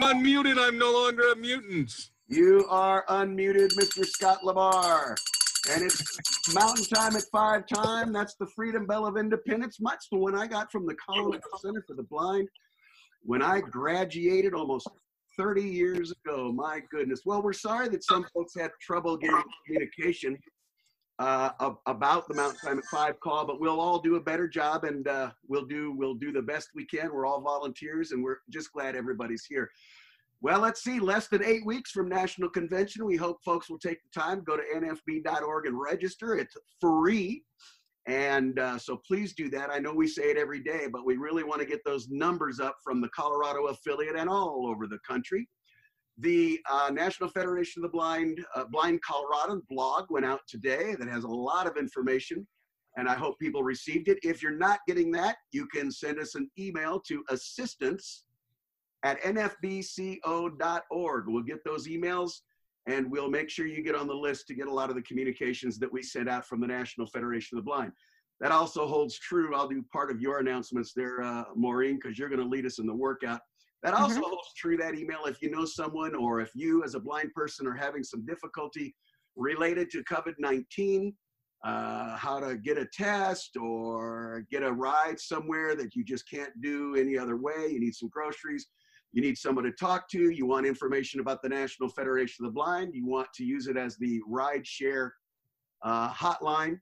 unmuted. I'm no longer a mutant. You are unmuted, Mr. Scott Labar. And it's Mountain Time at 5 time. That's the Freedom Bell of Independence, much the one I got from the Colorado Center for the Blind when I graduated almost 30 years ago. My goodness. Well, we're sorry that some folks had trouble getting communication about the Mountain Time at 5 call, but we'll all do a better job, and we'll do the best we can. We're all volunteers, and we're just glad everybody's here. Well, let's see, less than 8 weeks from National Convention. We hope folks will take the time, go to nfb.org and register. It's free. And so please do that. I know we say it every day, but we really want to get those numbers up from the Colorado affiliate and all over the country. The National Federation of the Blind Colorado blog went out today that has a lot of information, and I hope people received it. If you're not getting that, you can send us an email to assistance@nfbco.org. We'll get those emails, and we'll make sure you get on the list to get a lot of the communications that we send out from the National Federation of the Blind. That also holds true. I'll do part of your announcements there, Maureen, because you're going to lead us in the workout. That also holds true, that email, if you know someone or if you as a blind person are having some difficulty related to COVID-19, how to get a test or get a ride somewhere that you just can't do any other way. You need some groceries. You need someone to talk to. You want information about the National Federation of the Blind. You want to use it as the ride share hotline,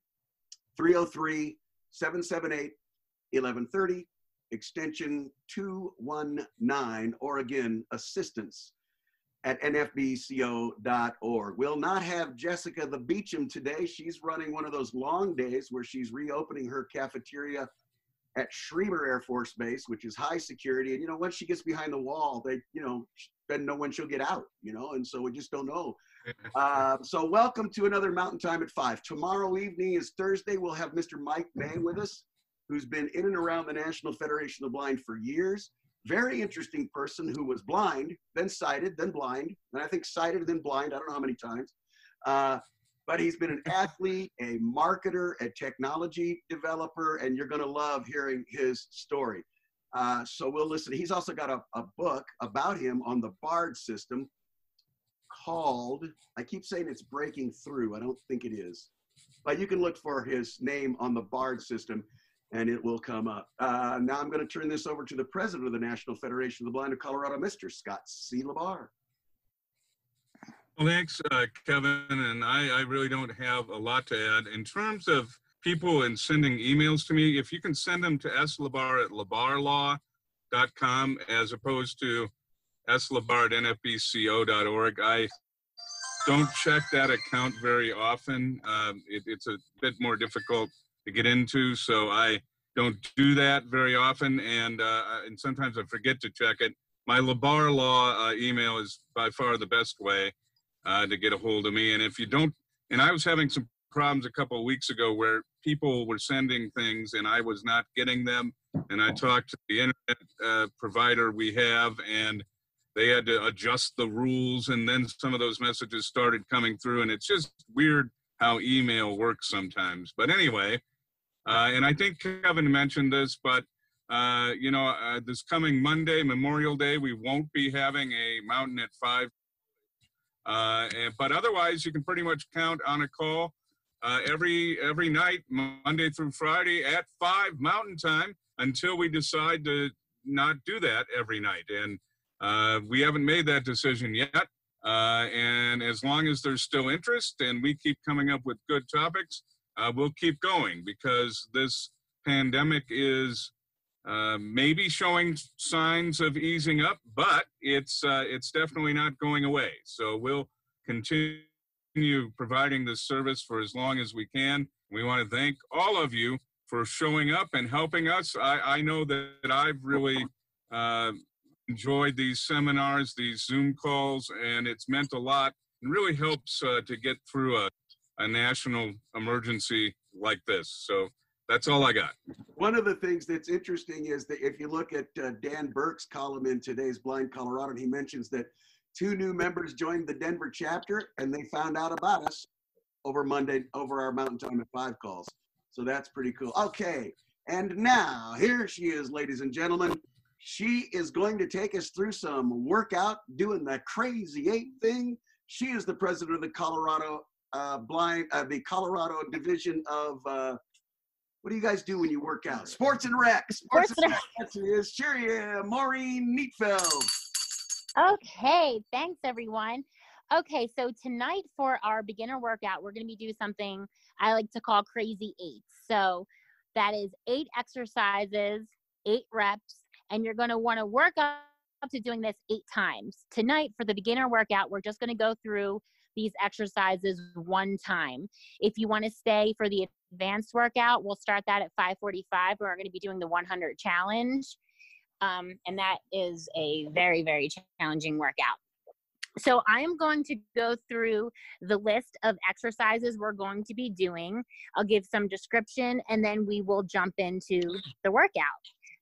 303-778-1130. extension 219, or again, assistance@nfbco.org. We'll not have Jessica the Beecham today. She's running one of those long days where she's reopening her cafeteria at Schriever Air Force Base, which is high security. And, you know, once she gets behind the wall, they, you know, doesn't know when she'll get out, you know, and so we just don't know. So welcome to another Mountain Time at 5. Tomorrow evening is Thursday. We'll have Mr. Mike May with us, who's been in and around the National Federation of the Blind for years. Very interesting person who was blind, then sighted, then blind, and I think sighted, then blind, I don't know how many times. But he's been an athlete, a marketer, a technology developer, and you're gonna love hearing his story. So we'll listen. He's also got a book about him on the BARD system called, I keep saying it's Breaking Through, I don't think it is. But you can look for his name on the BARD system, and it will come up. Now I'm going to turn this over to the president of the National Federation of the Blind of Colorado, Mr. Scott C. Labar. Well, thanks, Kevin, and I really don't have a lot to add. In terms of people and sending emails to me, if you can send them to slabar@labarlaw.com as opposed to slabar@nfbco.org. I don't check that account very often. It's a bit more difficult to get into, so I don't do that very often, and sometimes I forget to check it. My Labar Law email is by far the best way to get a hold of me, and if you don't, and I was having some problems a couple of weeks ago where people were sending things and I was not getting them, and I talked to the internet provider we have, and they had to adjust the rules, and then some of those messages started coming through, and it's just weird how email works sometimes. But anyway, and I think Kevin mentioned this, but you know, this coming Monday, Memorial Day, we won't be having a Mountain at 5. But otherwise, you can pretty much count on a call every night, Monday through Friday at 5 Mountain Time, until we decide to not do that every night. And we haven't made that decision yet. And as long as there's still interest and we keep coming up with good topics, we'll keep going, because this pandemic is maybe showing signs of easing up, but it's definitely not going away. So we'll continue providing this service for as long as we can. We want to thank all of you for showing up and helping us. I know that I've really enjoyed these seminars, these Zoom calls, and it's meant a lot. It really helps to get through a national emergency like this. So that's all I got. One of the things that's interesting is that if you look at Dan Burke's column in today's Blind Colorado, he mentions that 2 new members joined the Denver chapter, and they found out about us over Monday, over our Mountain Time at 5 calls. So that's pretty cool. Okay, and now here she is, ladies and gentlemen, She is going to take us through some workout, doing the crazy 8 thing. She is the president of the Colorado the Colorado division of what do you guys do when you work out? Sports and rec. Sports and rec. That's who it is. Sure, Maureen Neatfeld. Okay, thanks everyone. Okay, so tonight for our beginner workout, we're going to be doing something I like to call crazy 8s. So that is 8 exercises, 8 reps, and you're going to want to work up to doing this 8 times. Tonight for the beginner workout, we're just going to go through these exercises 1 time. If you want to stay for the advanced workout, we'll start that at 5:45. We're going to be doing the 100 challenge. And that is a very, very challenging workout. So I am going to go through the list of exercises we're going to be doing. I'll give some description and then we will jump into the workout.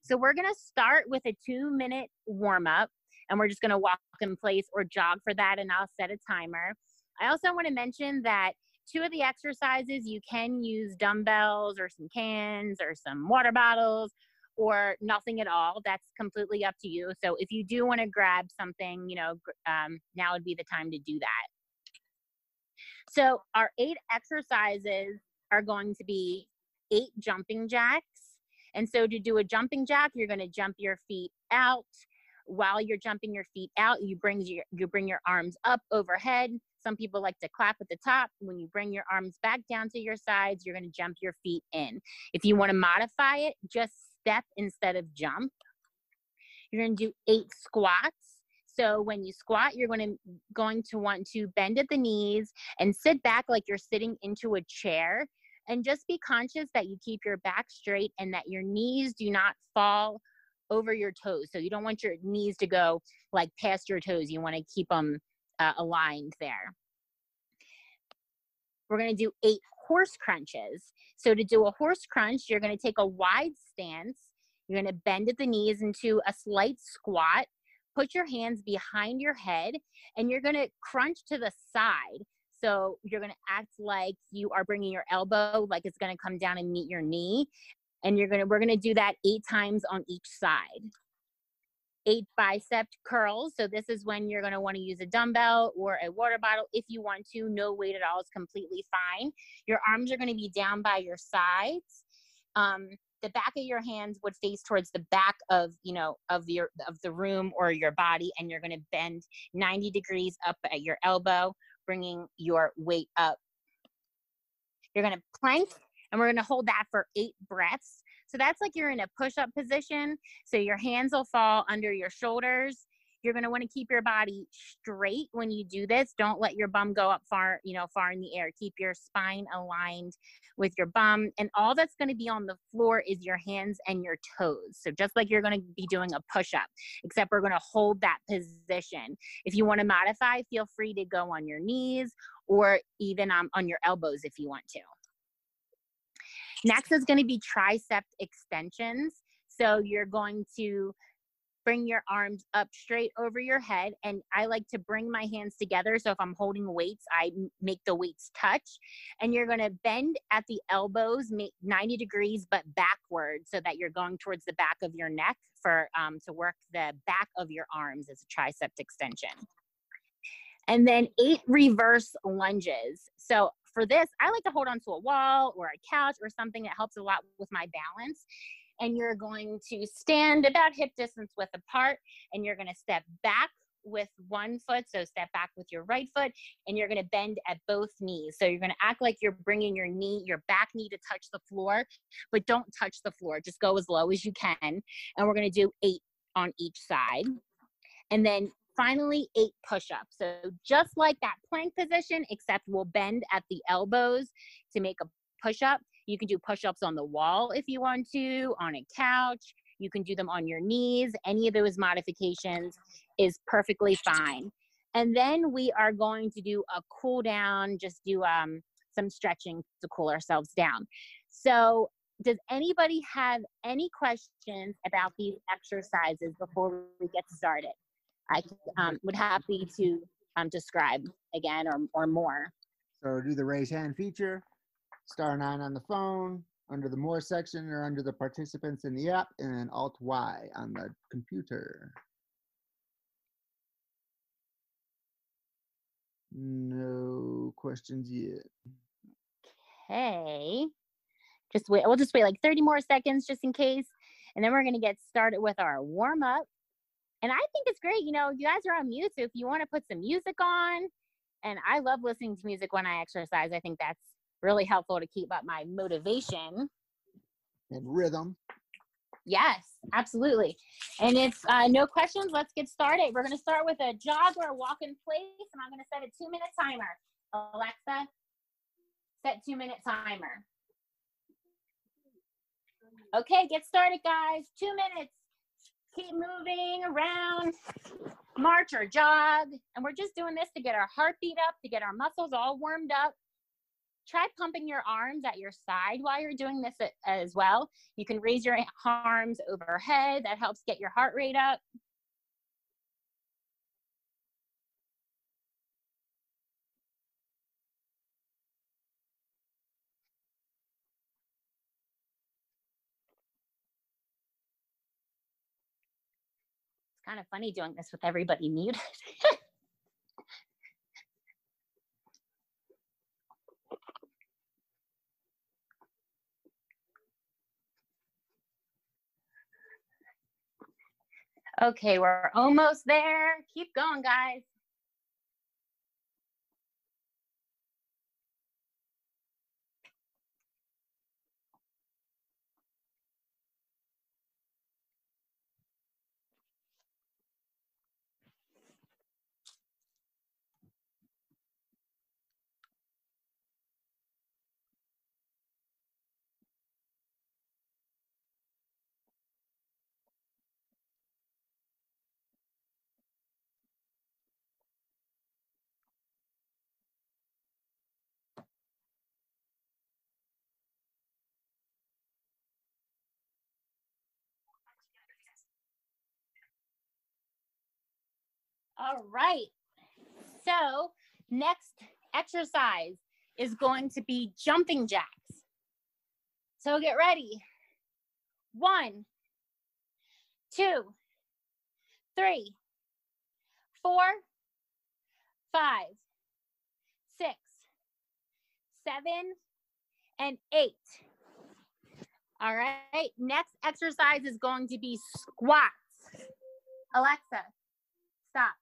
So we're going to start with a 2-minute warm up and we're just going to walk in place or jog for that, and I'll set a timer. I also want to mention that 2 of the exercises you can use dumbbells or some cans or some water bottles or nothing at all. That's completely up to you. So if you do want to grab something, now would be the time to do that. So our 8 exercises are going to be 8 jumping jacks. And so to do a jumping jack, you're going to jump your feet out. While you're jumping your feet out, you bring your arms up overhead. Some people like to clap at the top. When you bring your arms back down to your sides, you're going to jump your feet in. If you want to modify it, just step instead of jump. You're going to do 8 squats. So when you squat, you're going to want to bend at the knees and sit back like you're sitting into a chair. And just be conscious that you keep your back straight and that your knees do not fall over your toes. So you don't want your knees to go like past your toes. You want to keep them aligned there. We're going to do 8 horse crunches. So to do a horse crunch, you're going to take a wide stance. You're going to bend at the knees into a slight squat. Put your hands behind your head and you're going to crunch to the side. So you're going to act like you are bringing your elbow, like it's going to come down and meet your knee. And we're going to do that 8 times on each side. 8 bicep curls. So this is when you're going to want to use a dumbbell or a water bottle if you want to. No weight at all is completely fine. Your arms are going to be down by your sides. The back of your hands would face towards the back of the room or your body, and you're going to bend 90 degrees up at your elbow, bringing your weight up. You're going to plank, and we're going to hold that for 8 breaths. So that's like you're in a push-up position. So your hands will fall under your shoulders. You're going to want to keep your body straight when you do this. Don't let your bum go up far in the air. Keep your spine aligned with your bum. And all that's going to be on the floor is your hands and your toes. So just like you're going to be doing a push-up, except we're going to hold that position. If you want to modify, feel free to go on your knees or even on your elbows if you want to. Next is going to be tricep extensions. So you're going to bring your arms up straight over your head. And I like to bring my hands together. So if I'm holding weights, I make the weights touch. And you're going to bend at the elbows, 90 degrees, but backward, so that you're going towards the back of your neck to work the back of your arms as a tricep extension. And then 8 reverse lunges. So for this, I like to hold onto a wall or a couch or something that helps a lot with my balance. And you're going to stand about hip distance width apart, and you're going to step back with one foot. So step back with your right foot, and you're going to bend at both knees. So you're going to act like you're bringing your back knee to touch the floor, but don't touch the floor. Just go as low as you can. And we're going to do 8 on each side. And then finally, 8 push-ups. So just like that plank position, except we'll bend at the elbows to make a push-up. You can do push-ups on the wall if you want to, on a couch. You can do them on your knees. Any of those modifications is perfectly fine. And then we are going to do a cool down, just do some stretching to cool ourselves down. So does anybody have any questions about these exercises before we get started? I would happy to describe again or more. So do the raise hand feature, *9 on the phone, under the More section or under the participants in the app, and Alt-Y on the computer. No questions yet. Okay. Just wait. We'll just wait like 30 more seconds just in case. And then we're going to get started with our warm up. And I think it's great. You know, you guys are on mute. So if you want to put some music on, and I love listening to music when I exercise. I think that's really helpful to keep up my motivation. And rhythm. Yes, absolutely. And if no questions, let's get started. We're going to start with a jog or a walk in place. And I'm going to set a 2-minute timer. Alexa, set 2-minute timer. Okay, get started, guys. 2 minutes. Keep moving around, march or jog. And we're just doing this to get our heartbeat up, to get our muscles all warmed up. Try pumping your arms at your side while you're doing this as well. You can raise your arms overhead. That helps get your heart rate up. Kind of funny doing this with everybody muted. Okay, we're almost there. Keep going, guys. All right. So next exercise is going to be jumping jacks. So get ready. 1, 2, 3, 4, 5, 6, 7, and 8. All right. Next exercise is going to be squats. Alexa, stop.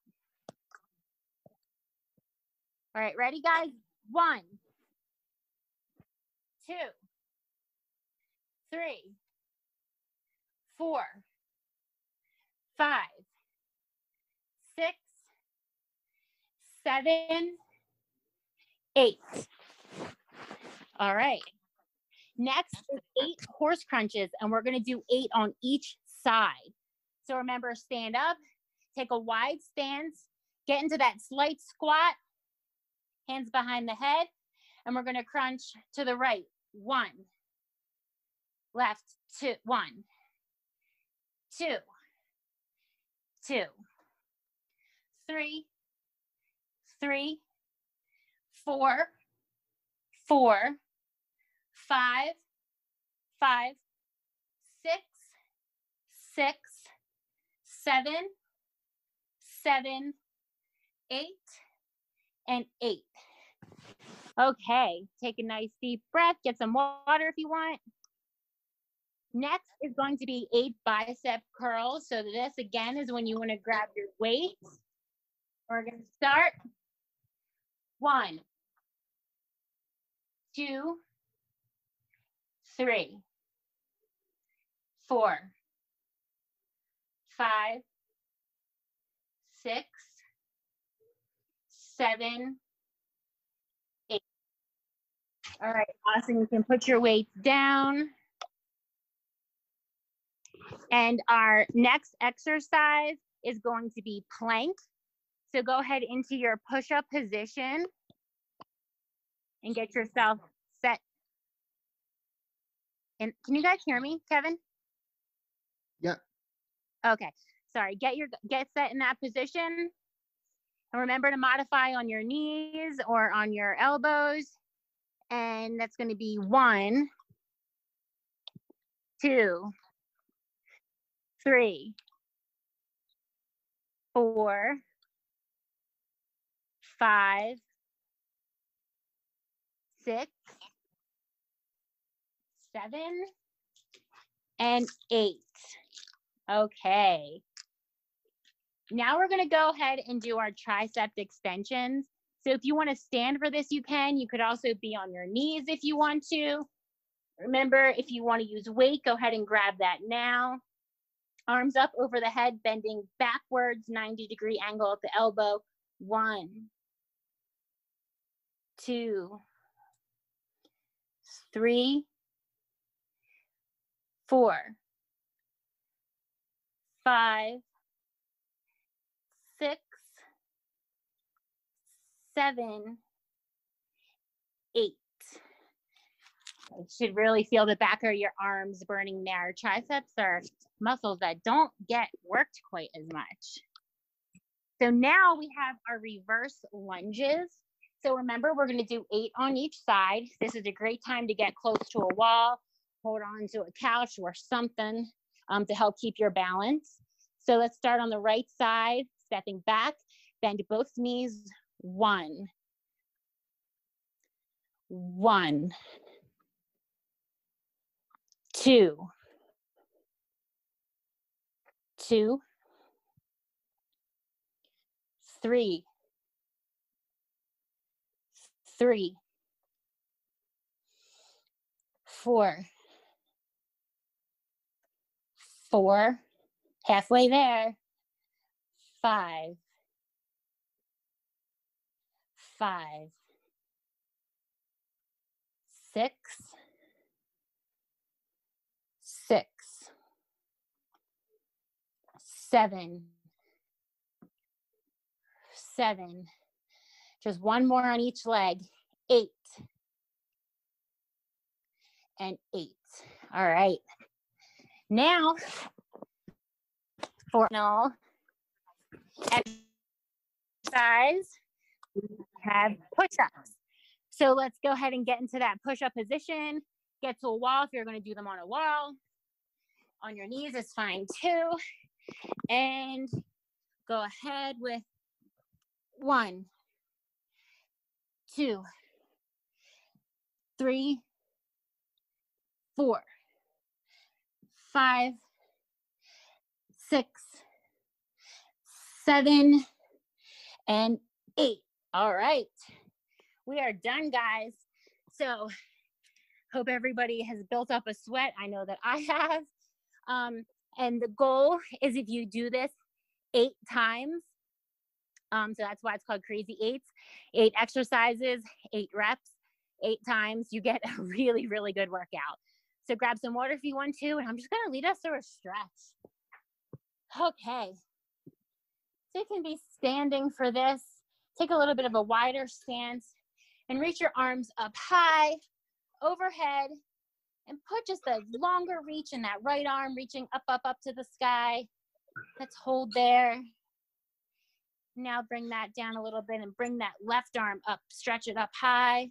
All right, ready, guys? 1, 2, 3, 4, 5, 6, 7, 8. All right. Next is 8 horse crunches, and we're going to do 8 on each side. So remember, stand up, take a wide stance, get into that slight squat, hands behind the head, and we're going to crunch to the right. 1, left, 2, 1, 2, 2, 3, 3, 4, 4, 5, 5, 6, 6, 7, 7, 8, and 8. Okay, take a nice deep breath, get some water if you want. Next is going to be 8 bicep curls. So this again is when you want to grab your weights. We're going to start. 1, 2, 3, 4, 5, 6, 7, 8. All right, awesome. You can put your weights down. And our next exercise is going to be plank. So go ahead into your push-up position and get yourself set. And can you guys hear me, Kevin? Yep. Okay, sorry. Get set in that position. And remember to modify on your knees or on your elbows. And that's going to be 1, 2, 3, 4, 5, 6, 7, and 8. Okay. Now we're going to go ahead and do our tricep extensions. So if you want to stand for this, you can. You could also be on your knees if you want to. Remember, if you want to use weight, go ahead and grab that now. Arms up over the head, bending backwards, 90-degree angle at the elbow. 1, 2, 3, 4, 5, 6, 7, 8. You should really feel the back of your arms burning there. Triceps are muscles that don't get worked quite as much. So now we have our reverse lunges. So remember, we're going to do 8 on each side. This is a great time to get close to a wall, hold on to a couch or something to help keep your balance. So let's start on the right side, stepping back, bend both knees. 1, 1, 2, 2, 3, 3, 4, 4, halfway there. 5, 5, 6, 6, 7, 7. Just one more on each leg. 8 and 8. All right. Now for no exercise, we have push-ups. So let's go ahead and get into that push-up position. Get to a wall if you're going to do them on a wall. On your knees is fine too. And go ahead with 1, 2, 3, 4, 5, 6, 7, and 8. All right. We are done, guys. So hope everybody has built up a sweat. I know that I have. And the goal is if you do this 8 times, so that's why it's called Crazy Eights, 8 exercises, 8 reps, 8 times, you get a really, really good workout. So grab some water if you want to, and I'm just going to lead us through a stretch. Okay. So you can be standing for this. Take a little bit of a wider stance and reach your arms up high, overhead, and put just a longer reach in that right arm, reaching up, up, up to the sky. Let's hold there. Now bring that down a little bit and bring that left arm up. Stretch it up high,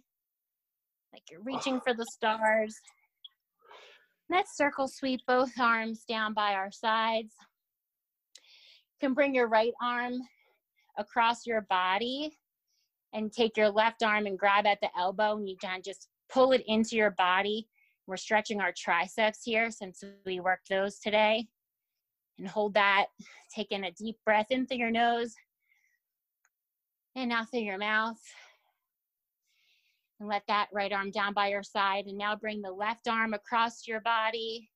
like you're reaching for the stars. Let's circle sweep both arms down by our sides. You can bring your right arm across your body and take your left arm and grab at the elbow, and you can just pull it into your body. We're stretching our triceps here since we worked those today. And hold that. Take in a deep breath in through your nose and out through your mouth. And let that right arm down by your side. And now bring the left arm across your body,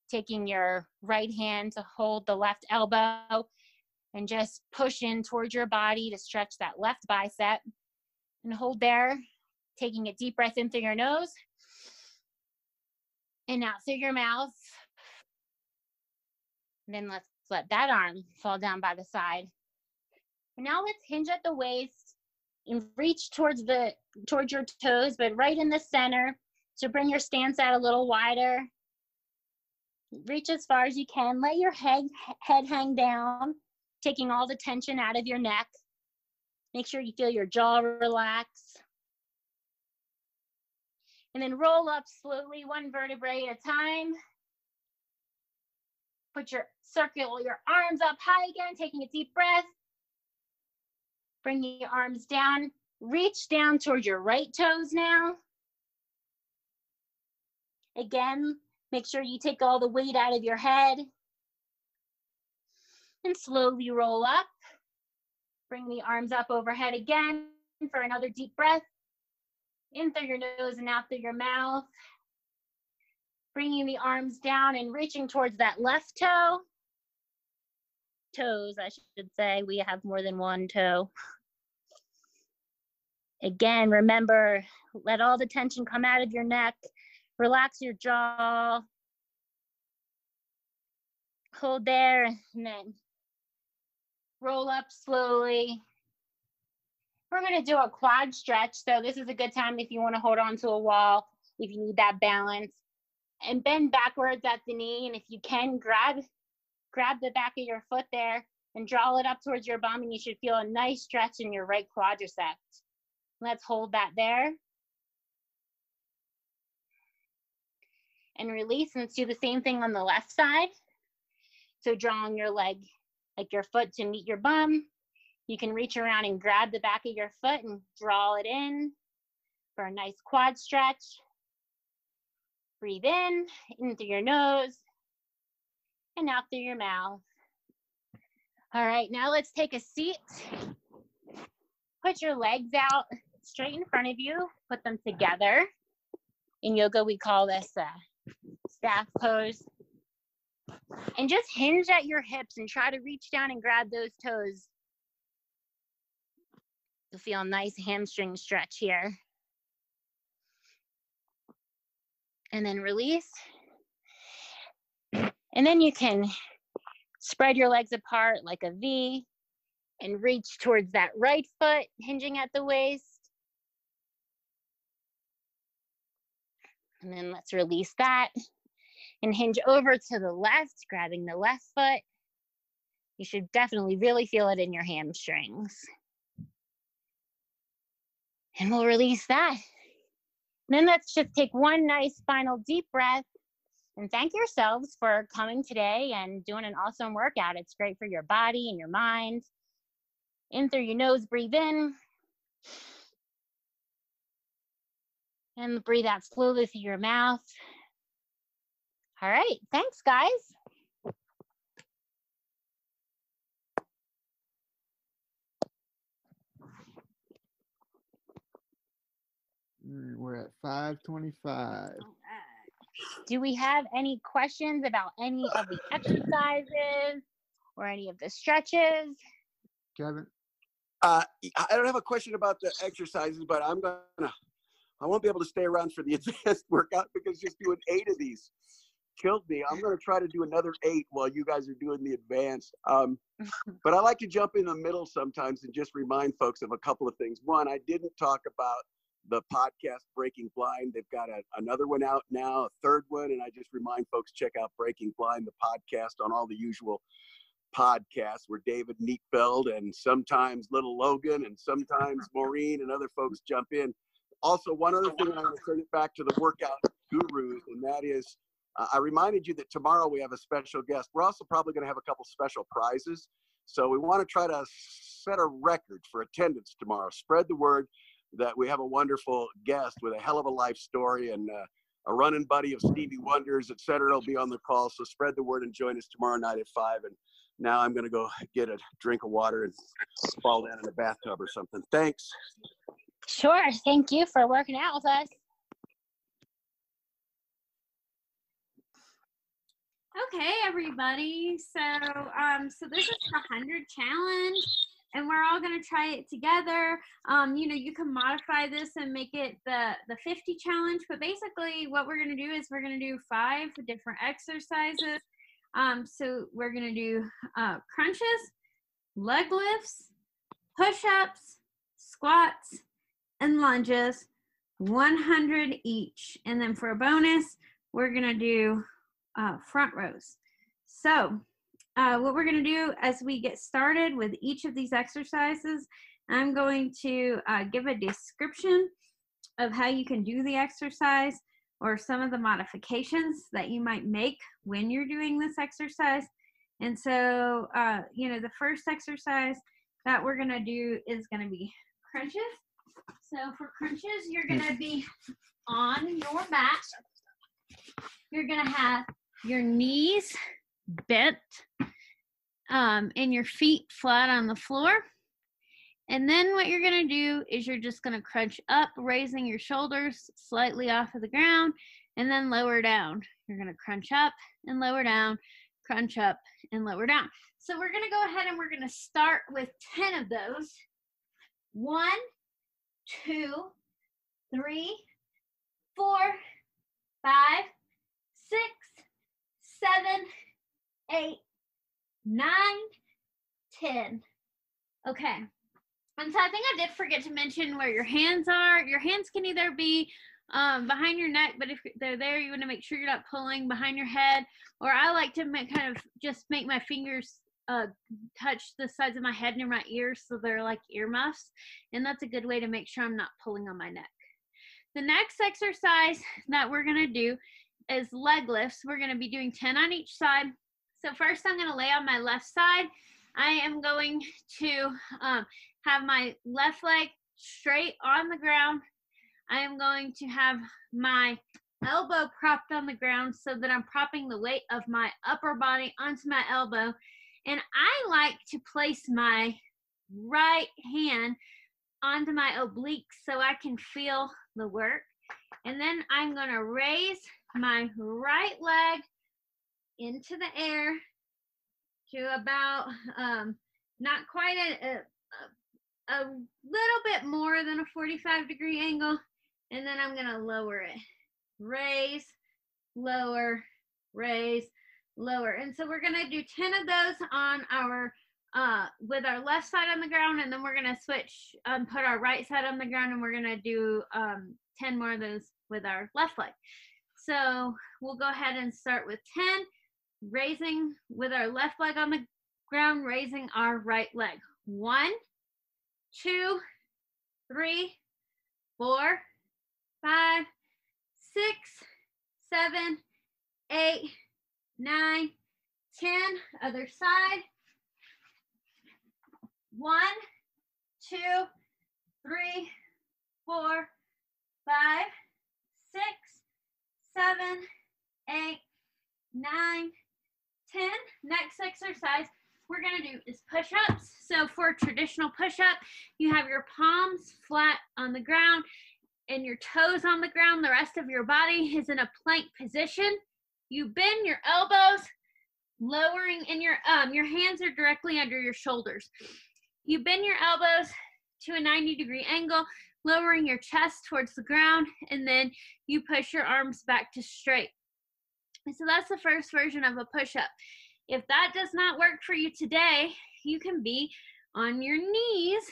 taking your right hand to hold the left elbow and just push in towards your body to stretch that left bicep. And hold there, taking a deep breath in through your nose and out through your mouth. And then let's let that arm fall down by the side. And now let's hinge at the waist and reach towards your toes, but right in the center. So bring your stance out a little wider. Reach as far as you can. Let your head hang down, taking all the tension out of your neck. Make sure you feel your jaw relax. And then roll up slowly, one vertebrae at a time. Circle your arms up high again, taking a deep breath. Bringing your arms down. Reach down towards your right toes now. Again, make sure you take all the weight out of your head. And slowly roll up. Bring the arms up overhead again for another deep breath. In through your nose and out through your mouth. Bringing the arms down and reaching towards that left toe. Toes, I should say. We have more than one toe. Again, remember, let all the tension come out of your neck. Relax your jaw. Hold there, and then roll up slowly. We're going to do a quad stretch. So this is a good time if you want to hold on to a wall, if you need that balance. And bend backwards at the knee. And if you can, grab the back of your foot there and draw it up towards your bum. And you should feel a nice stretch in your right quadricep. Let's hold that there. And release. And let's do the same thing on the left side. So drawing your leg, like your foot to meet your bum. You can reach around and grab the back of your foot and draw it in for a nice quad stretch. Breathe in through your nose and out through your mouth. All right, now let's take a seat. Put your legs out straight in front of you. Put them together. In yoga, we call this staff pose. And just hinge at your hips and try to reach down and grab those toes. You'll feel a nice hamstring stretch here. And then release. And then you can spread your legs apart like a V and reach towards that right foot, hinging at the waist. And then let's release that and hinge over to the left, grabbing the left foot. You should definitely really feel it in your hamstrings. And we'll release that. Then let's just take one nice final deep breath and thank yourselves for coming today and doing an awesome workout. It's great for your body and your mind. In through your nose, breathe in. And breathe out slowly through your mouth. All right, thanks guys. We're at 5:25. Do we have any questions about any of the exercises or any of the stretches? Kevin? I don't have a question about the exercises, but I won't be able to stay around for the advanced workout because just doing 8 of these killed me. I'm going to try to do another 8 while you guys are doing the advanced. But I like to jump in the middle sometimes and just remind folks of a couple of things. One, I didn't talk about the podcast Breaking Blind. They've got another one out now, a third one. And I just remind folks, check out Breaking Blind, the podcast, on all the usual podcasts where David Neatfeld and sometimes Little Logan and sometimes Maureen and other folks jump in. Also, one other thing, I want to turn it back to the workout gurus, and that is, I reminded you that tomorrow we have a special guest. We're also probably going to have a couple special prizes. So we want to try to set a record for attendance tomorrow. Spread the word that we have a wonderful guest with a hell of a life story, and a running buddy of Stevie Wonder's, et cetera, will be on the call. So spread the word and join us tomorrow night at 5. And now I'm going to go get a drink of water and fall down in a bathtub or something. Thanks. Sure. Thank you for working out with us. Okay, everybody. So this is the 100 challenge, and we're all going to try it together. You can modify this and make it the 50 challenge, but basically what we're going to do is we're going to do 5 different exercises. So we're going to do crunches, leg lifts, push-ups, squats, and lunges, 100 each. And then for a bonus, we're going to do front rows. So what we're going to do as we get started with each of these exercises, I'm going to give a description of how you can do the exercise. or some of the modifications that you might make when you're doing this exercise. And so, you know, the first exercise that we're gonna do is gonna be crunches. So for crunches, you're gonna be on your mat. You're gonna have your knees bent and your feet flat on the floor. And then what you're gonna do is you're just gonna crunch up, raising your shoulders slightly off of the ground, and then lower down. You're gonna crunch up and lower down, crunch up and lower down. So we're gonna go ahead and we're gonna start with 10 of those. 1, 2, 3, 4, 5, 6, 7, 8, 9, 10. Okay. And so I think I did forget to mention where your hands are. Your hands can either be behind your neck, but if they're there, you want to make sure you're not pulling behind your head. Or I like to kind of just make my fingers touch the sides of my head near my ears, so they're like earmuffs. And that's a good way to make sure I'm not pulling on my neck. The next exercise that we're going to do is leg lifts. We're going to be doing 10 on each side. So first I'm going to lay on my left side. I am going to have my left leg straight on the ground. I am going to have my elbow propped on the ground so that I'm propping the weight of my upper body onto my elbow. And I like to place my right hand onto my obliques so I can feel the work. And then I'm going to raise my right leg into the air to about not quite a little bit more than a 45-degree angle, and then I'm gonna lower it. Raise, lower, raise, lower. And so we're gonna do 10 of those on our with our left side on the ground, and then we're gonna switch, put our right side on the ground, and we're gonna do 10 more of those with our left leg. So we'll go ahead and start with 10, raising with our left leg on the ground, raising our right leg. 1, 2, 3, 4, 5, 6, 7, 8, 9, 10. Other side. 1, 2, 3, 4, 5, 6, 7, 8, 9, 10. Next exercise we're going to do is push-ups. So for traditional push-up, you have your palms flat on the ground and your toes on the ground. The rest of your body is in a plank position. You bend your elbows, lowering, and your hands are directly under your shoulders. You bend your elbows to a 90-degree angle, lowering your chest towards the ground, and then you push your arms back to straight. And so that's the first version of a push-up. If that does not work for you today, you can be on your knees.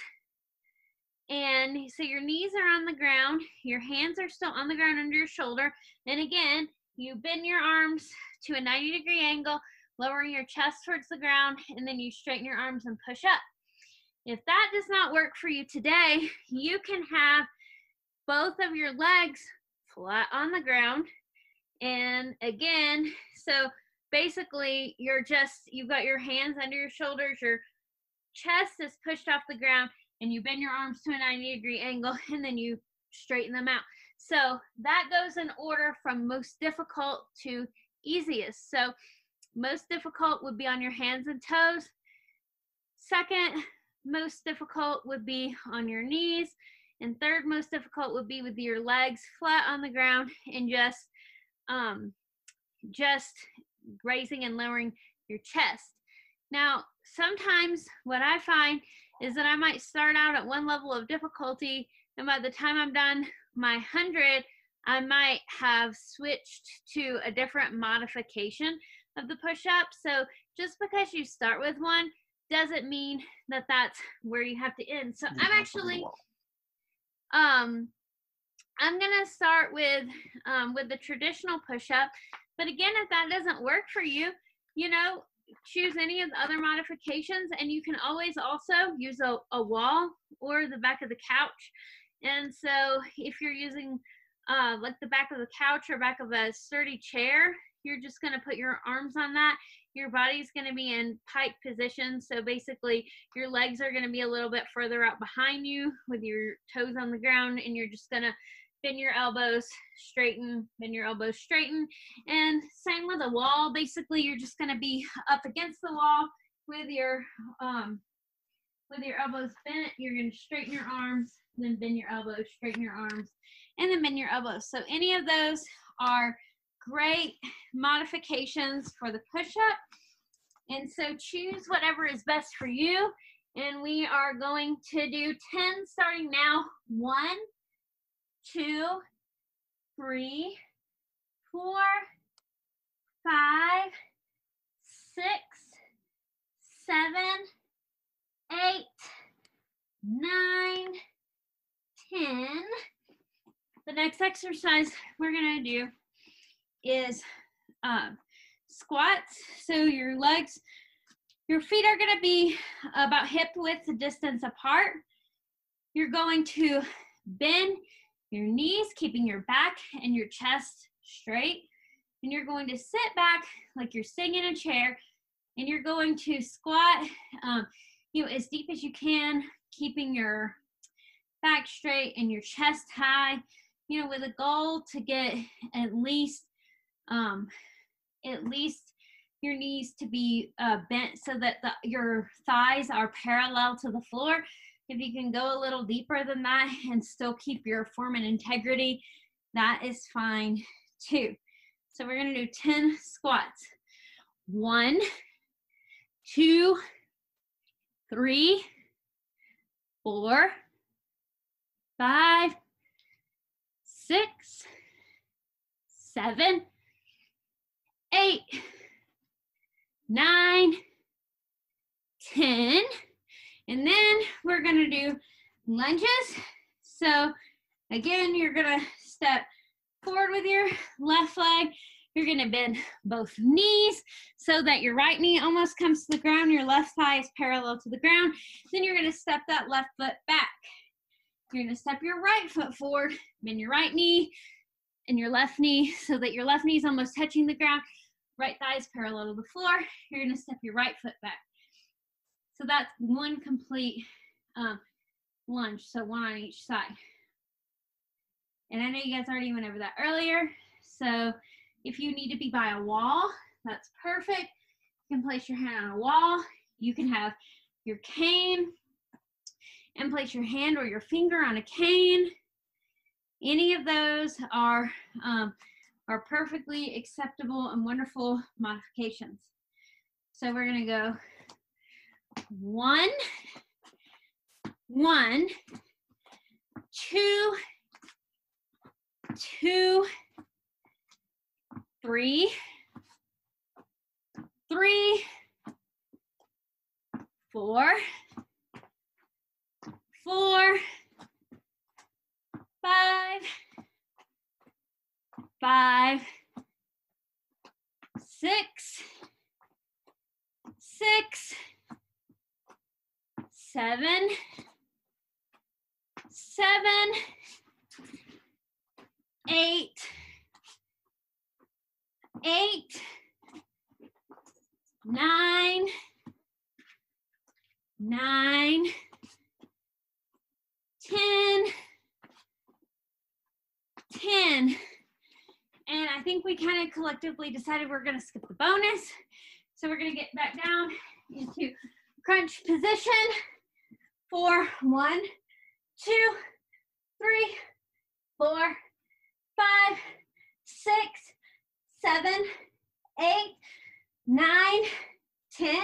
And so your knees are on the ground, your hands are still on the ground under your shoulder. And again, you bend your arms to a 90-degree angle, lowering your chest towards the ground, and then you straighten your arms and push up. If that does not work for you today, you can have both of your legs flat on the ground. And again, so basically you've got your hands under your shoulders, your chest is pushed off the ground, and you bend your arms to a 90-degree angle, and then you straighten them out. So that goes in order from most difficult to easiest. So most difficult would be on your hands and toes. Second most difficult would be on your knees. And third most difficult would be with your legs flat on the ground and just raising and lowering your chest. Now, sometimes what I find is that I might start out at one level of difficulty, and by the time I'm done my 100, I might have switched to a different modification of the push-up. So just because you start with one doesn't mean that that's where you have to end. So I'm actually, I'm gonna start with the traditional push-up. But again, if that doesn't work for you, choose any of the other modifications, and you can always also use a wall or the back of the couch. And so if you're using like the back of the couch or back of a sturdy chair. You're just going to put your arms on that. Your body's going to be in pike position. So basically your legs are going to be a little bit further out behind you with your toes on the ground, and you're just going to bend your elbows, straighten, bend your elbows, straighten. And same with a wall. Basically, you're just going to be up against the wall with your elbows bent. You're going to straighten your arms, then bend your elbows, straighten your arms, and then bend your elbows. So any of those are great modifications for the push-up. And so choose whatever is best for you. And we are going to do 10 starting now. 1, 2, 3, 4, 5, 6, 7, 8, 9, 10. The next exercise we're going to do is squats. So your legs, your feet are going to be about hip width distance apart. You're going to bend your knees, keeping your back and your chest straight. And you're going to sit back like you're sitting in a chair, and you're going to squat as deep as you can, keeping your back straight and your chest high, with a goal to get at least your knees to be bent so that your thighs are parallel to the floor. If you can go a little deeper than that and still keep your form and integrity, that is fine too. So we're going to do 10 squats. 1, 2, 3, 4, 5, 6, 7, 8, 9, 10. And then we're going to do lunges. So again, you're going to step forward with your left leg. You're going to bend both knees so that your right knee almost comes to the ground. Your left thigh is parallel to the ground. Then you're going to step that left foot back. You're going to step your right foot forward, bend your right knee and your left knee so that your left knee is almost touching the ground. Right thigh is parallel to the floor. You're going to step your right foot back. So that's one complete lunge, so one on each side. And I know you guys already went over that earlier. So if you need to be by a wall, that's perfect. You can place your hand on a wall. You can have your cane and place your hand or your finger on a cane. Any of those are perfectly acceptable and wonderful modifications. So we're gonna go 1, 1, 2, 2, 3, 3, 4, 4, 5, 5, 6, 6, 7, 7, 8, 8, 9, 9, 10, 10. And I think we kind of collectively decided we're going to skip the bonus. So we're going to get back down into crunch position for 1, 2, 3, 4, 5, 6, 7, 8, 9, 10.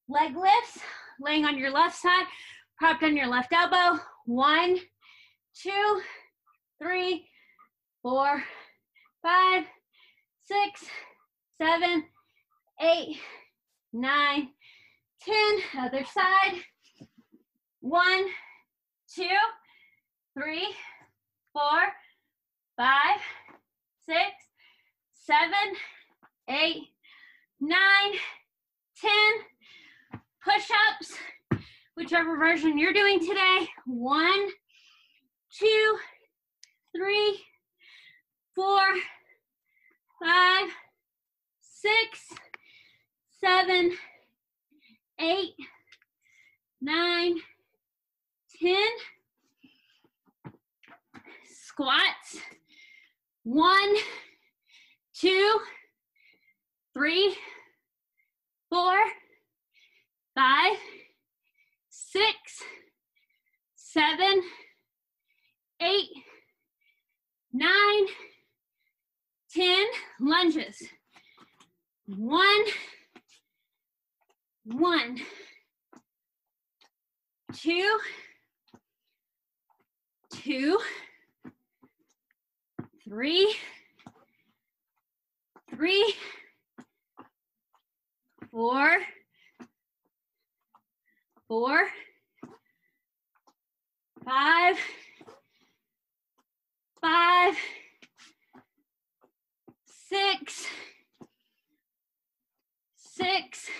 Leg lifts, laying on your left side, propped on your left elbow. 1, 2, 3, 4, 5, 6, 7, 8, 9, 10. Other side. 1, 2, 3, 4, 5, 6, 7, 8, 9, 10. Push-ups, whichever version you're doing today. 1, 2, 3, 4, 5, 6, 7, 8, 9, 10. Squats. 1, 2, 3, 4, 5, 6, 7, 8, 9, 10. Lunges. 1, 1, 2, 2, 3, 3, 4, 4, 5, 5, 6, 6,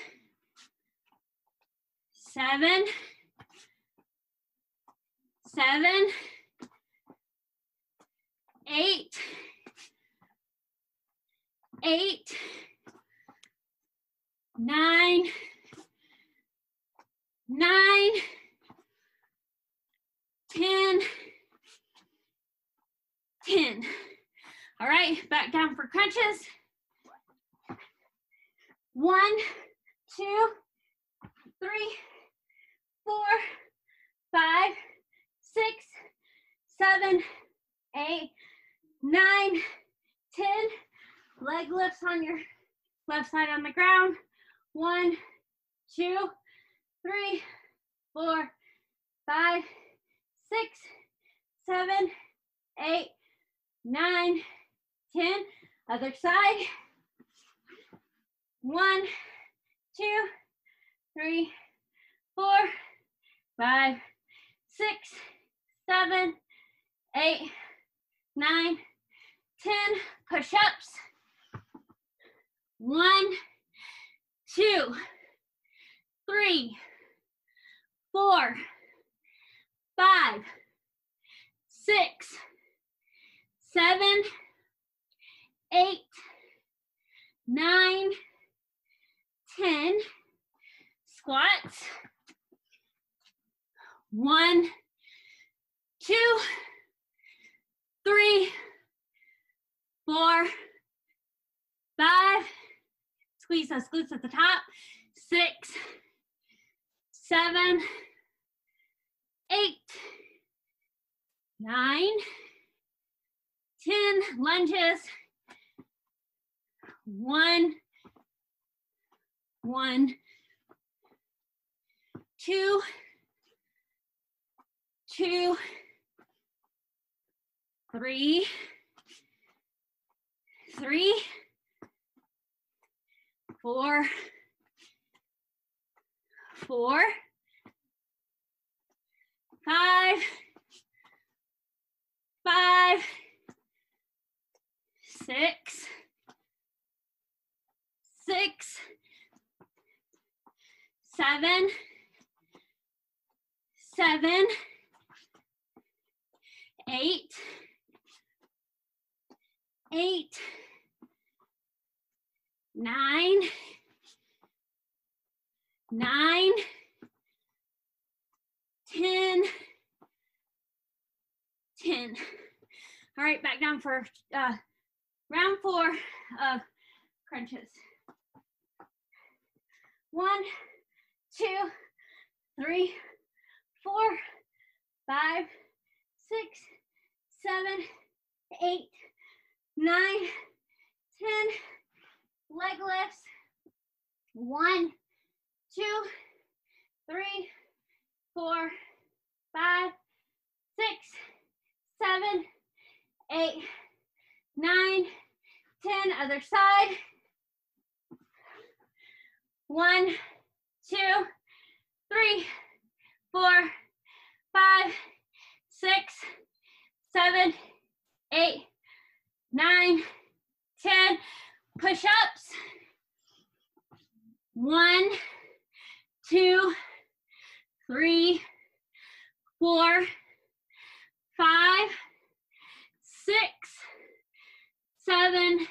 7, 7, 8, 8, 9, 9, 10, 10. All right, back down for crunches. 1, 2, 3, 4, 5, 6, 7, 8, 9, 10. Leg lifts on your left side on the ground. 1, 2, 3, 4, 5, 6, 7, 8, 9, 10. Other side. 1, 2, 3, 4, 5, 6, 7, 8, 9, 10. Push-ups. 1, 2, 3, 4, 5, 6, 7, 8, 9, 10. Squats. 1, 2, 3, 4, 5. Squeeze those glutes at the top. 6, 7, 8, 9, 10. Lunges. 1, 1, 2, 2, 3, 3, 4, 4, 5, 5, 6, 6, 7, 7, 8, 8, 9, 9, 10, 10. All right, back down for round 4 of crunches. 1, 2, 3, 4, 5, 6, 7, 8, 9, 10. Leg lifts. 1, 2, 3, 4, 5, 6, 7, 8, 9, 10. Other side. 1, 2, 3, 4, 5, 6, 7, 8, 9, 10. Push-ups. 1, 2, 3, 4, 5, 6, 7,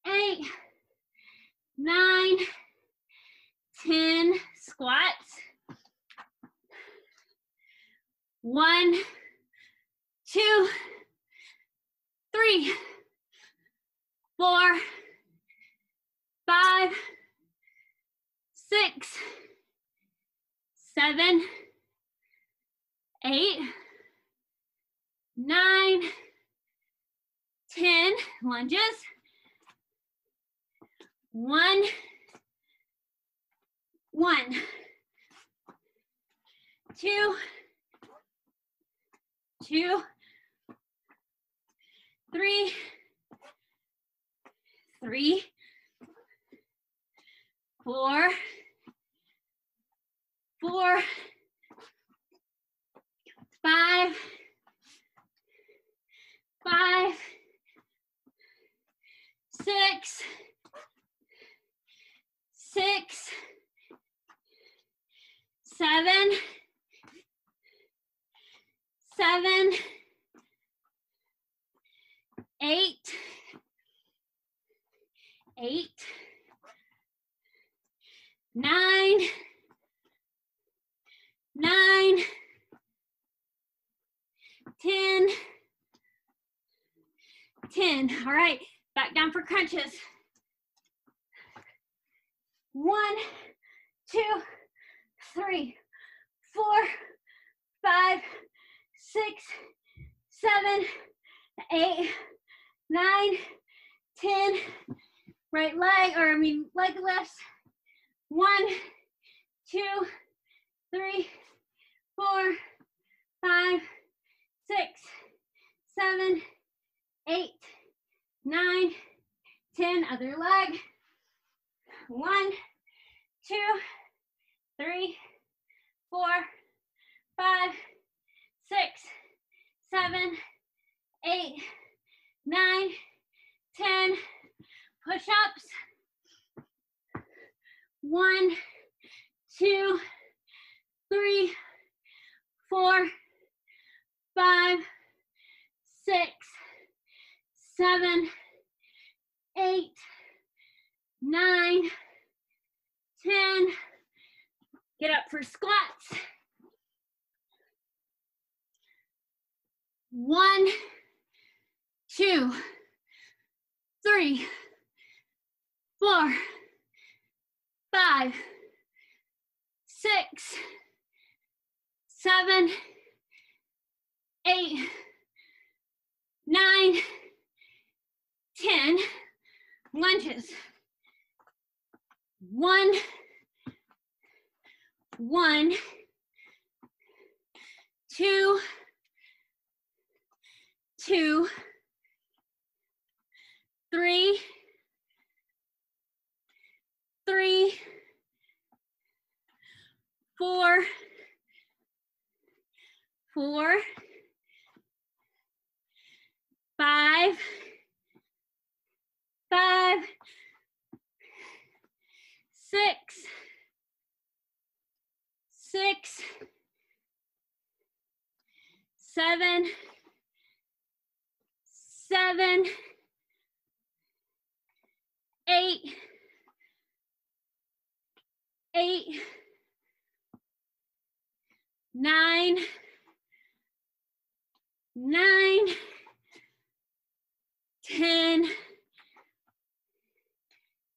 8, 9, 10. Squats. 1, 2, 3, 4, 5, 6, 7, 8, 9, 10. Lunges. 1, 2, 2, 3, 4, 5, 6, 7, 8, 9, 10. All right, back down for crunches. 1, 2, 3, 4, 5, 6, 7, 8, 9, 10. Right leg, leg lifts. 1, 2, 3, 4, 5, 6, 7, 8, 9, 10. Other leg. 1, 2, 3, 4, 5, 6, 7, 8, 9, 10. Push-ups. 1, 2, 3, 4, 5, 6, 7, 8, 9, 10. Get up for squats. 1, 2, 3, 4, 5, 6, 7, 8, 9, 10. Lunges. 1, 2, 3, 4, 5, 6, 7, 8, 9,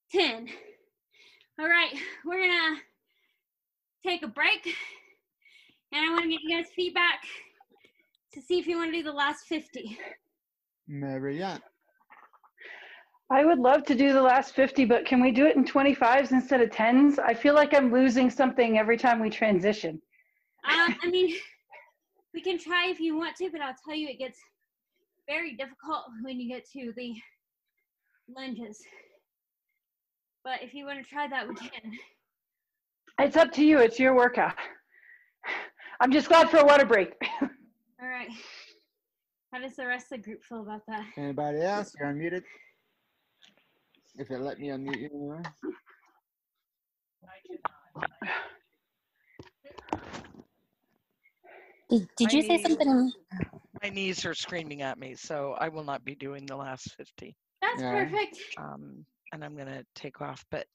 10. All right, we're gonna take a break, and I want to get you guys feedback to see if you want to do the last 50. Marianne. I would love to do the last 50, but can we do it in 25s instead of 10s? I feel like I'm losing something every time we transition. We can try if you want to, but I'll tell you it gets very difficult when you get to the lunges. But if you want to try that, we can. It's up to you. It's your workout. I'm just glad for a water break. All right. How does the rest of the group feel about that? Anybody else? You're unmuted. If it let me unmute you. Did you say something? My knees are screaming at me, so I will not be doing the last 50. That's Yeah. perfect. And I'm going to take off, but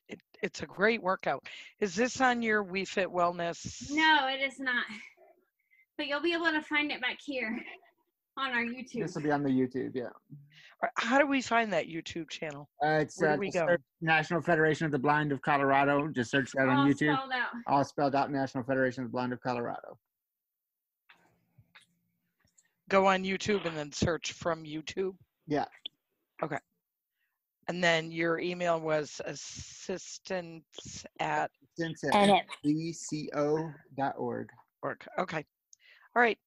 it's a great workout. Is this on your We Fit Wellness? No, it is not. But you'll be able to find it back here on our YouTube. This will be on the YouTube, yeah. How do we find that YouTube channel? It's Where do we just go? search National Federation of the Blind of Colorado. Just search that on All YouTube. spelled out. All spelled out, National Federation of the Blind of Colorado. Go on YouTube and then search from YouTube? Yeah. Okay. And then your email was assistance at Since And NFBCO.org. work. Okay. All right.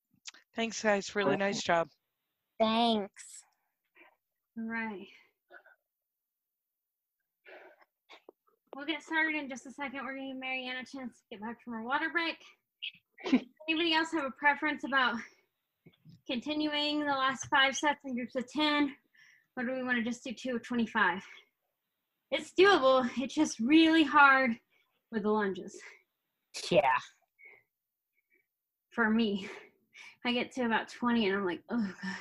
Thanks, guys. Really nice job. thanks. All right. We'll get started in just a second. We're going to give Marianne a chance to get back from her water break. Anybody else have a preference about continuing the last 5 sets in groups of 10? Or do we want to just do 2 of 25? It's doable. It's just really hard with the lunges. Yeah. For me, I get to about 20 and I'm like, oh God.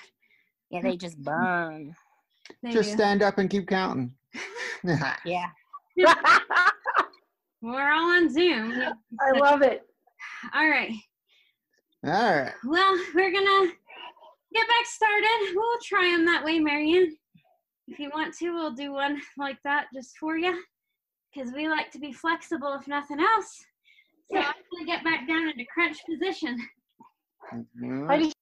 Yeah, they just burn. They Just do. stand up and keep counting. Yeah. We're all on Zoom. I love it. All right. All right. Well, we're gonna get back started. We'll try them that way, Marianne. If you want to, we'll do one like that just for you, because we like to be flexible if nothing else. So I'm gonna get back down into crunch position. I just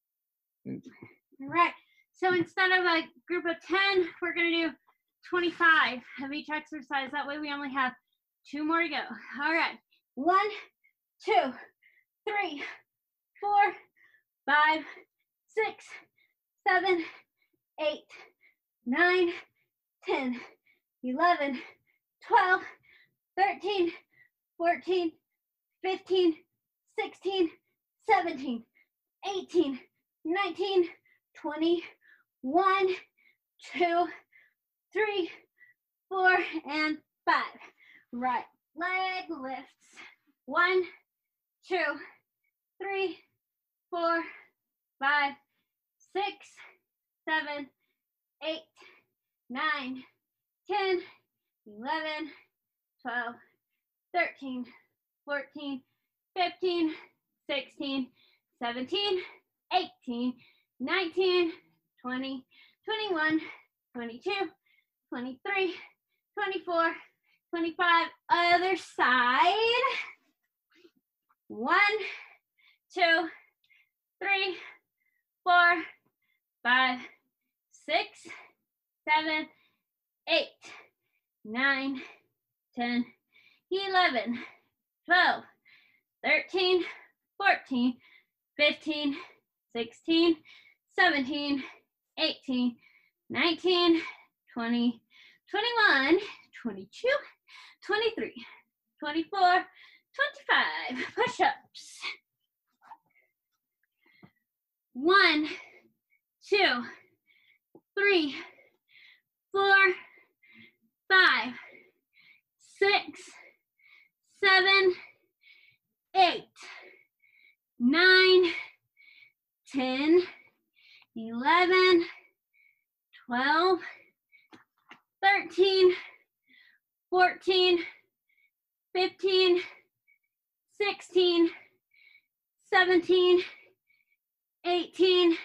All right. So instead of a group of 10, we're gonna do 25 of each exercise. That way we only have 2 more to go. All right. 1, 2, 3, 4, 5, 6, 7, 8, 9, 10, 11, 12, 13, 14, 15, 16, 17, 18, 19, 20, 1, 2, 3, 4, and 5. Right leg lifts. 1, 2, 3, 4, 5, 6, 7, 8, 9, 10, 11, 12, 13, 14, 15, 16, 17, 18, 19, 20, 21, 22, 23, 24, 25. Other side. 1, 2, 3, 4, 5, 6, 7, 8, 9, 10, 11, 12, 13, 14, 15, 16, 17, 18, 19, 20, 21, 22, 23, 24, 25. Push-ups. 1, 2, 3, 4, 5, 6, 7, 8, 9, 10, 11, 12, 13, 14, 15, 16, 17, 18,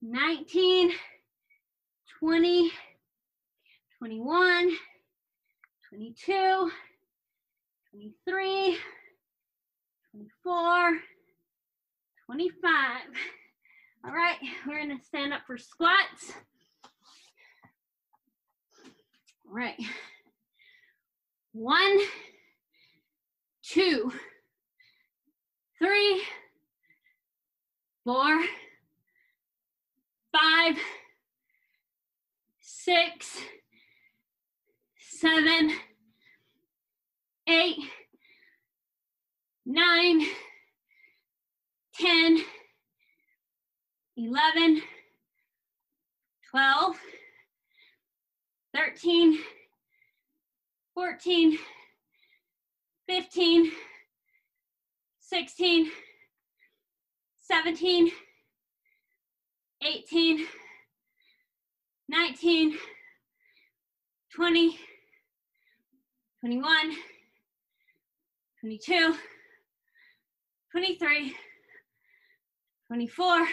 19, 20, 21, 22, 23, 24, 25. All right, we're gonna stand up for squats. All right. 1, 2, 3, 4, 5, 6, 7, 8, 9, 10, 11, 12, 13, 14, 15, 16, 17, 18, 19, 20, 21, 22, 23, 24,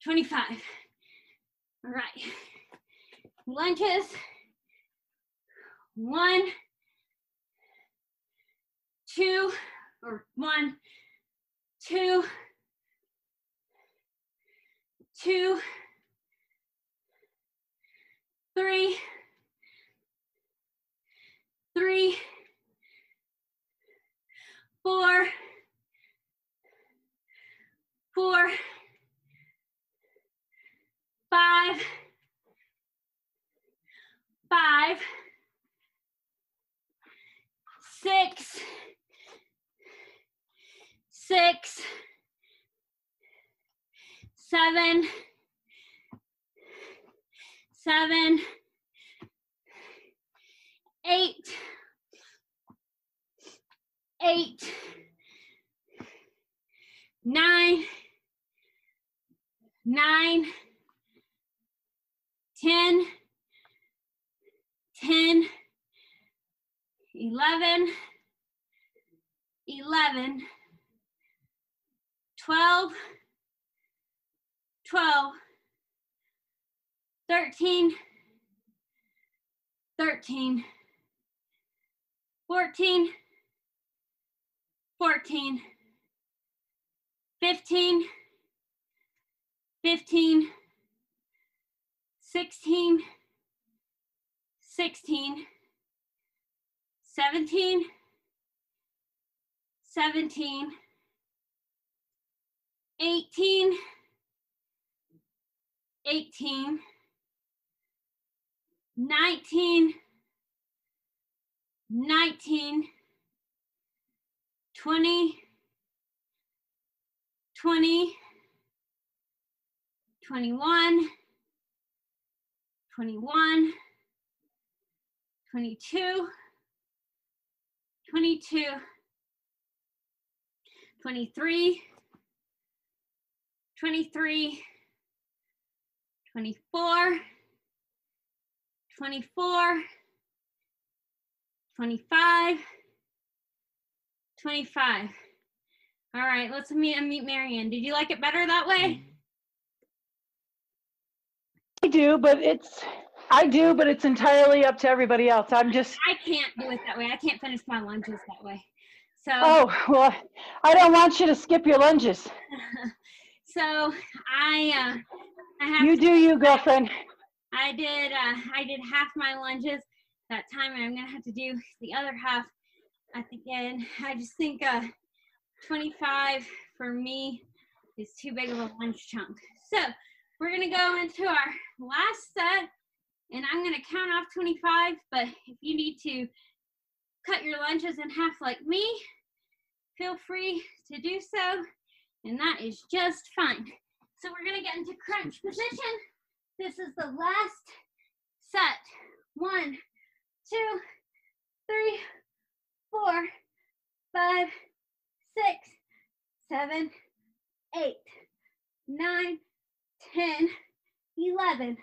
25. All right. Lunges. 1, 2, or 1, 2, 2, 3, 3, 4, 4, 5, 5, 6, 6, 7, 7, 8, 8, 9, 9, 10, 10, 11, 11, 12, 12, 13, 13, 14, 14, 15, 15, 16, 16, 17, 17, 18, 18, 19, 19, 20, 20, 21, 21, 22, 22, 23, 23, 24, 24, 25, 25. All right, let's unmute Marianne. Did you like it better that way? I do, but it's entirely up to everybody else. I can't do it that way. I can't finish my lunges that way. So. Oh, well, I don't want you to skip your lunges. So I have You do you, girlfriend. I did half my lunges that time, and I'm gonna have to do the other half again. I just think 25 for me is too big of a lunge chunk. So we're gonna go into our last set, and I'm gonna count off 25, but if you need to cut your lunges in half like me, feel free to do so, and that is just fine. So we're gonna get into crunch position. This is the last set. 1, 2, 3, 4, 5, 6, 7, 8, 9, 10, 11,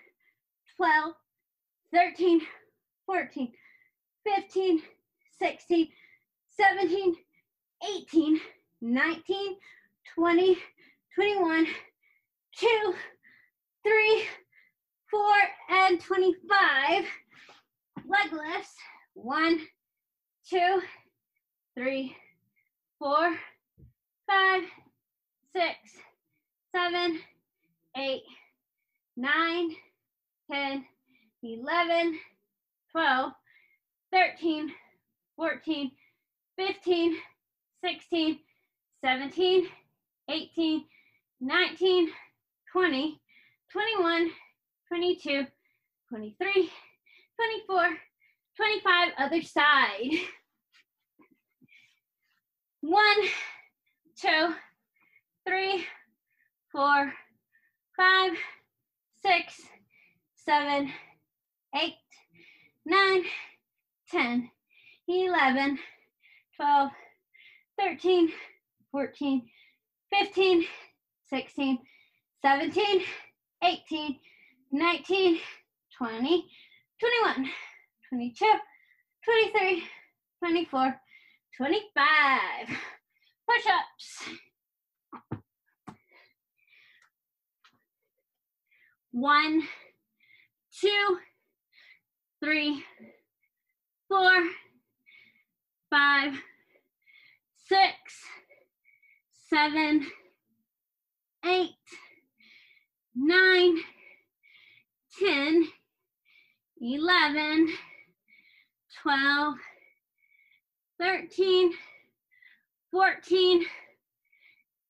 12, 13, 14, 15, 16, 17, 18, 19, 20, 21, 2, 3, 4, and 25. Leg lifts. 1, 2, 3, 4, 5, 6, 7, 8, 9, 10, 11, 12, 13, 14, 15, 16, 17, 18, 19, 20, 21, 22, 23, 24, 25, other side. 1, 2, 3, 4, 5, 6, 7, 8, 9, 10, 11, 12, 13, 14, 15, 16, 17, 18, 19, 20, 21, 22, 23, 24, 25. Push-ups. 1, 2, 3, 4, 5, 6, 7, 8, 9, 10, 11, 12, 13, 14,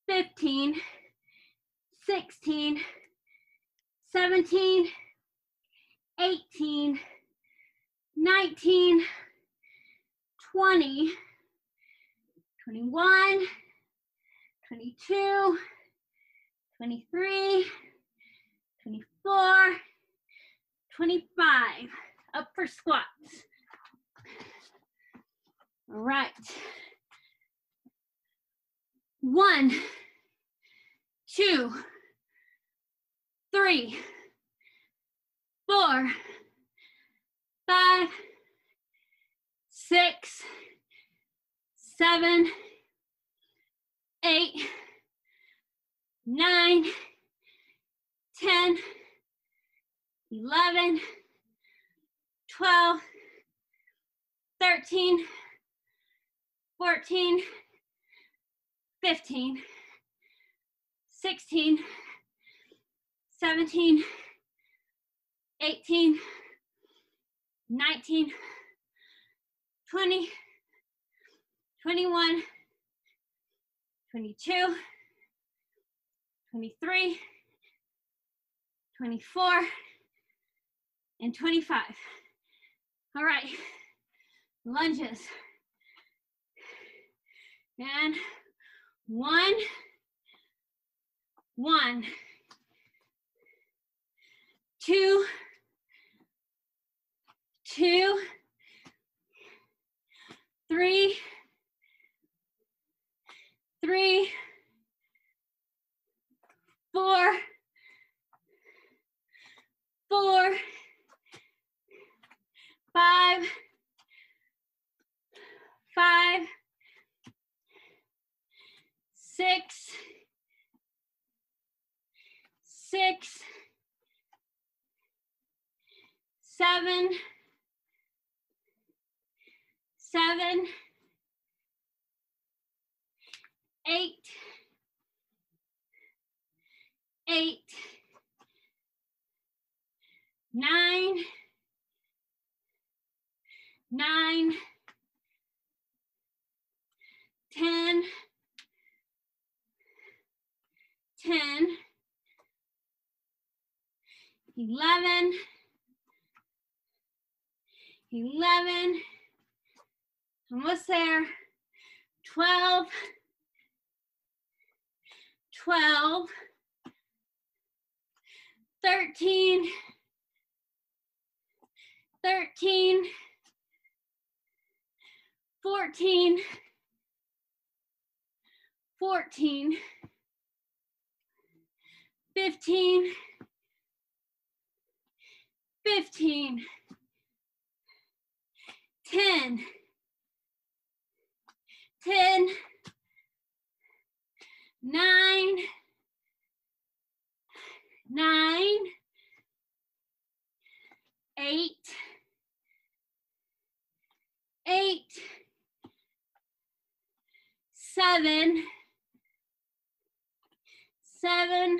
15, 16, 17, 18, 19, 20, 21, 22, 23, 24, 25. Up for squats. All right. 1, 2, 3, 4, 5, 6, 7, 8, 9, 10, 11, 12, 13, 14, 15, 16, 17, 18, 19, 20, 21, 22, 23, 24, and 25. All right, lunges. And 1, 1, 2, 2, 3, 3, 4, 4, 5, 5, 6, 6, 7, 7, 8, 8, 9, 9, 10, 10, 11, 11, almost there, 12, 12, 13, 13, 14, 14, 15, 15, 10, 10, 9, 9, 8, 8, 7, 7,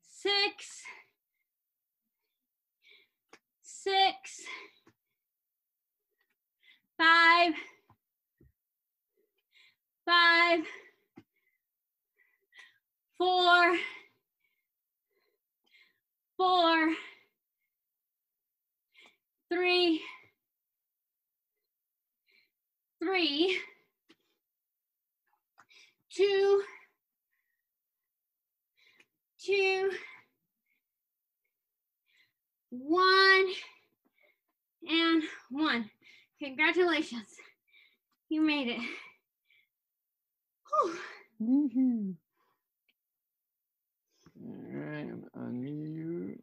6, 6, 5, 5, 4, 4, 3, 3, 2, 2, 1, and 1. Congratulations. You made it. Whew. and unmute.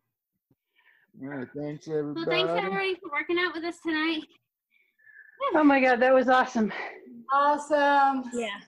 All right, thanks Well, everybody. thanks everybody for working out with us tonight. Oh my God, that was awesome. Awesome. Yeah.